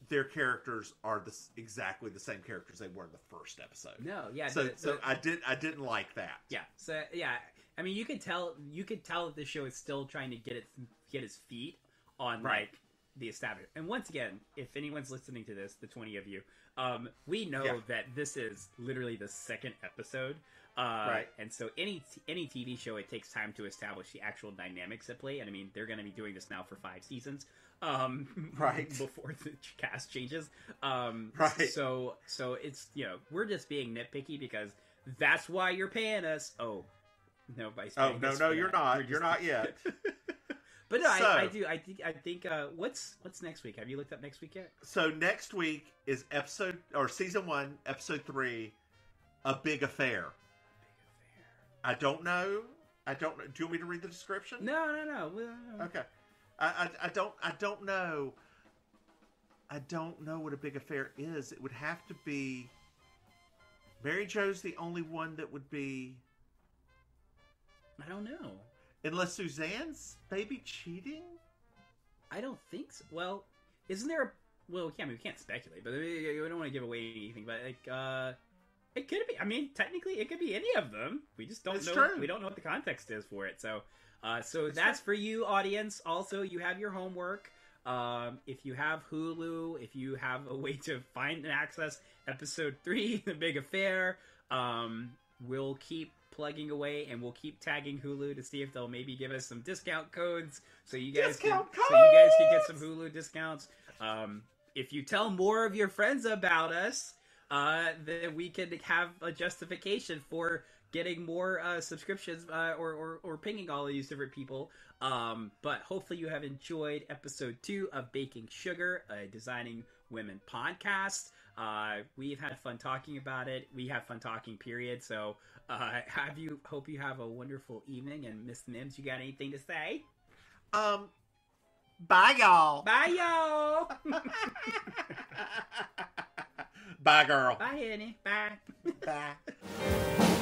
their characters are exactly the same characters they were in the first episode. No, yeah. So I didn't like that. Yeah. So yeah, I mean, you could tell that the show is still trying to get its feet on like the establishment. And once again, if anyone's listening to this, the 20 of you, we know that this is literally the second episode. Right. And so any TV show, it takes time to establish the actual dynamics at play. And I mean, they're going to be doing this now for 5 seasons. Right. Before the cast changes. Right. So it's, we're just being nitpicky because that's why you're paying us. Oh, no, no, you're not. You're not yet. But no, I do. I think. What's next week? Have you looked up next week yet? So next week is season 1, episode 3, A Big Affair. I don't know. Do you want me to read the description? No. Okay. I don't know. I don't know what A Big Affair is. It would have to be. Maryjo's the only one that would be. I don't know. Unless Suzanne's maybe cheating? I don't think so. Well, isn't there we can't speculate, but we don't want to give away anything, but like, it could be, I mean, technically it could be any of them. We just don't know. True. We don't know what the context is for it. So, that's for you, audience. Also, you have your homework. If you have Hulu, if you have a way to find and access episode 3, The Big Affair, we'll keep plugging away, and we'll keep tagging Hulu to see if they'll maybe give us some discount codes so you guys can get some Hulu discounts. If you tell more of your friends about us, then we can have a justification for getting more subscriptions or pinging all of these different people. But hopefully you have enjoyed episode 2 of Baking Sugar, a Designing Women podcast. We've had fun talking about it. We have fun talking, period. So hope you have a wonderful evening. And Miss Mims, you got anything to say? Bye, y'all. Bye, y'all. Bye, girl. Bye, honey. Bye. Bye.